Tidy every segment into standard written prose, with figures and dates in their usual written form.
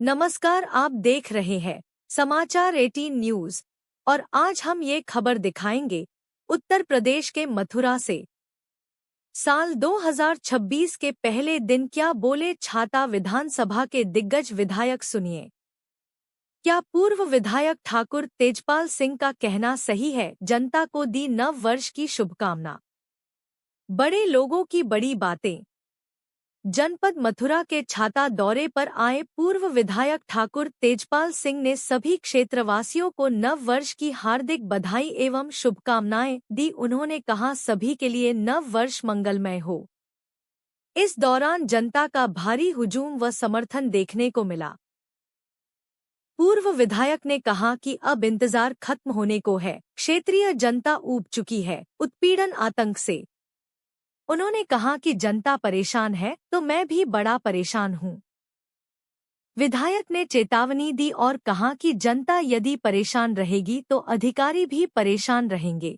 नमस्कार, आप देख रहे हैं समाचार 18 न्यूज और आज हम ये खबर दिखाएंगे उत्तर प्रदेश के मथुरा से। साल 2026 के पहले दिन क्या बोले छाता विधानसभा के दिग्गज विधायक, सुनिए। क्या पूर्व विधायक ठाकुर तेजपाल सिंह का कहना सही है? जनता को दी नव वर्ष की शुभकामना। बड़े लोगों की बड़ी बातें। जनपद मथुरा के छाता दौरे पर आए पूर्व विधायक ठाकुर तेजपाल सिंह ने सभी क्षेत्रवासियों को नव वर्ष की हार्दिक बधाई एवं शुभकामनाएं दी। उन्होंने कहा, सभी के लिए नव वर्ष मंगलमय हो। इस दौरान जनता का भारी हुजूम व समर्थन देखने को मिला। पूर्व विधायक ने कहा कि अब इंतजार खत्म होने को है। क्षेत्रीय जनता ऊब चुकी है उत्पीड़न आतंक से। उन्होंने कहा कि जनता परेशान है तो मैं भी बड़ा परेशान हूं। विधायक ने चेतावनी दी और कहा कि जनता यदि परेशान रहेगी तो अधिकारी भी परेशान रहेंगे।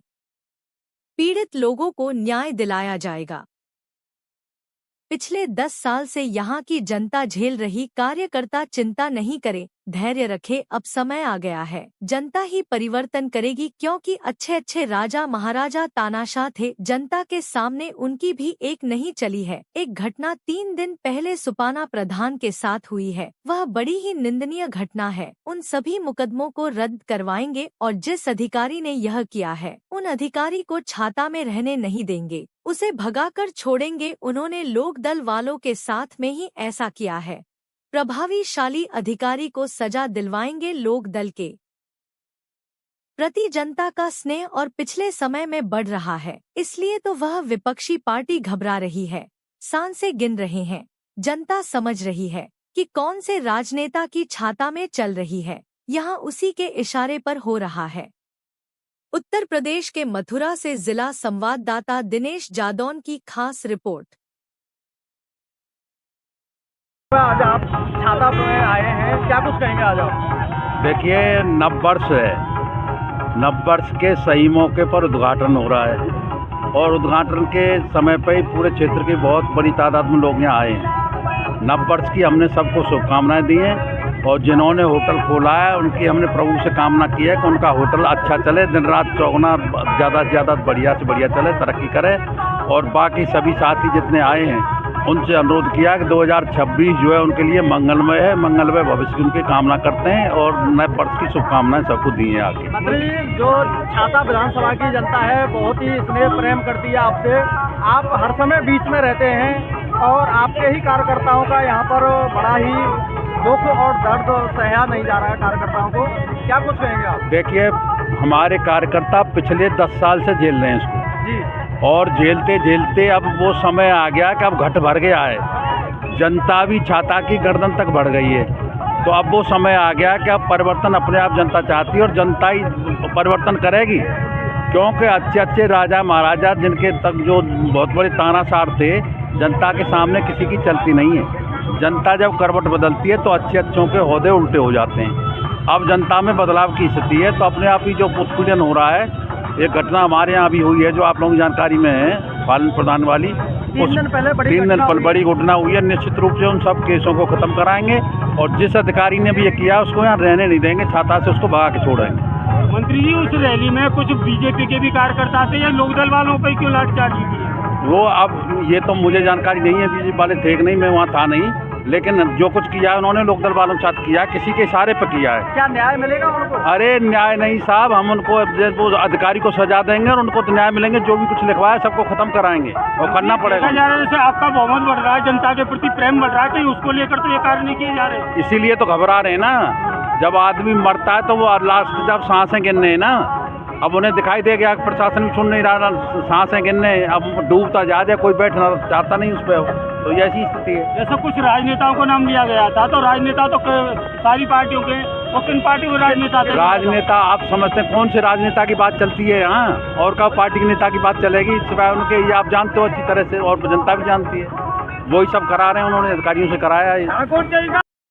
पीड़ित लोगों को न्याय दिलाया जाएगा। पिछले 10 साल से यहाँ की जनता झेल रही, कार्यकर्ता चिंता नहीं करे, धैर्य रखे, अब समय आ गया है। जनता ही परिवर्तन करेगी, क्योंकि अच्छे अच्छे राजा महाराजा तानाशाह थे, जनता के सामने उनकी भी एक नहीं चली है। एक घटना 3 दिन पहले सुपाना प्रधान के साथ हुई है, वह बड़ी ही निंदनीय घटना है। उन सभी मुकदमों को रद्द करवाएंगे और जिस अधिकारी ने यह किया है उन अधिकारी को छाता में रहने नहीं देंगे, उसे भगाकर छोड़ेंगे। उन्होंने लोक दल वालों के साथ में ही ऐसा किया है। प्रभावशाली अधिकारी को सजा दिलवाएंगे। लोक दल के प्रति जनता का स्नेह और पिछले समय में बढ़ रहा है, इसलिए तो वह विपक्षी पार्टी घबरा रही है, सांसें गिन रहे हैं। जनता समझ रही है कि कौन से राजनेता की छाता में चल रही है, यहाँ उसी के इशारे पर हो रहा है। उत्तर प्रदेश के मथुरा से जिला संवाददाता दिनेश जादौन की खास रिपोर्ट। आज आप छाता में आए हैं, क्या कुछ कहेंगे आज आप? देखिए, नव वर्ष है। नव वर्ष के सही मौके पर उद्घाटन हो रहा है और उद्घाटन के समय पर ही पूरे क्षेत्र की बहुत बड़ी तादाद में लोग यहाँ आए हैं। नव वर्ष की हमने सबको शुभकामनाएं दी हैं और जिन्होंने होटल खोला है उनकी हमने प्रभु से कामना की है कि उनका होटल अच्छा चले, दिन रात चौगुना ज़्यादा से ज़्यादा बढ़िया से बढ़िया चले, तरक्की करे। और बाकी सभी साथी जितने आए हैं उनसे अनुरोध किया कि 2026 जो है उनके लिए मंगलमय है, मंगलमय भविष्य की उनकी कामना करते हैं और नए वर्ष की शुभकामनाएं सबको दी हैं। आगे मंत्री, जो छाता विधानसभा की जनता है बहुत ही स्नेह प्रेम करती है आपसे। आप हर समय बीच में रहते हैं और आपके ही कार्यकर्ताओं का यहाँ पर बड़ा ही दुख और दर्द सहा नहीं जा रहा है कार्यकर्ताओं को, क्या कुछ कहेंगे आप? देखिए, हमारे कार्यकर्ता पिछले 10 साल से झेल रहे हैं इसको जी, और झेलते झेलते अब वो समय आ गया कि अब घट भर गया है। जनता भी छाता की गर्दन तक बढ़ गई है, तो अब वो समय आ गया कि अब परिवर्तन अपने आप जनता चाहती है और जनता ही परिवर्तन करेगी। क्योंकि अच्छे अच्छे राजा महाराजा जिनके तक जो बहुत बड़े तानाशाह थे, जनता के सामने किसी की चलती नहीं है। जनता जब करवट बदलती है तो अच्छे अच्छों के ओहदे उल्टे हो जाते हैं। अब जनता में बदलाव की स्थिति है, तो अपने आप ही जो उत्पीड़न हो रहा है, एक घटना हमारे यहाँ भी हुई है जो आप लोगों की जानकारी में है, पालन प्रदान वाली। 3 दिन पहले बड़ी घटना हुई है। निश्चित रूप से उन सब केसों को खत्म कराएंगे और जिस अधिकारी ने भी ये किया उसको यहाँ रहने नहीं देंगे, छाता से उसको भगा के छोड़ेंगे। मंत्री जी, उस रैली में कुछ बीजेपी के भी कार्यकर्ता थे या लोकदल वालों पर क्यों लाठीचार्ज की? वो अब ये तो मुझे जानकारी नहीं है, बीजेपी वाले थे कि नहीं, मैं वहाँ था नहीं, लेकिन जो कुछ किया है उन्होंने लोकदल वालों के साथ किया, किसी के इशारे पर किया है। क्या न्याय मिलेगा उनको? अरे न्याय नहीं साहब, हम उनको वो अधिकारी को सजा देंगे और उनको तो न्याय मिलेंगे। जो भी कुछ लिखवाया है सबको खत्म कराएंगे और करना पड़ेगा। जैसे आपका बहुमत बढ़ रहा है, जनता के प्रति प्रेम बढ़ रहा है, तो उसको लेकर तो ये कार्य नहीं किए जा रहे, इसीलिए तो घबरा रहे हैं ना। जब आदमी मरता है तो वो लास्ट जब सांसें गिनने हैं ना, अब उन्हें दिखाई दे गया प्रशासन भी सुन नहीं रहा, सांसें गिनने, अब डूबता जा जाए, कोई बैठना चाहता नहीं उस पर, तो ये ऐसी स्थिति है। जैसे कुछ राजनेताओं को नाम लिया गया था, तो राजनेता तो सारी पार्टियों के, और किन पार्टी के राजनेता थे? राजनेता आप समझते हैं कौन से राजनेता की बात चलती है यहाँ, और कब पार्टी के नेता की बात चलेगी? सिवाय उनके ये आप जानते हो अच्छी तरह से और जनता भी जानती है, वही सब करा रहे हैं, उन्होंने अधिकारियों से कराया है।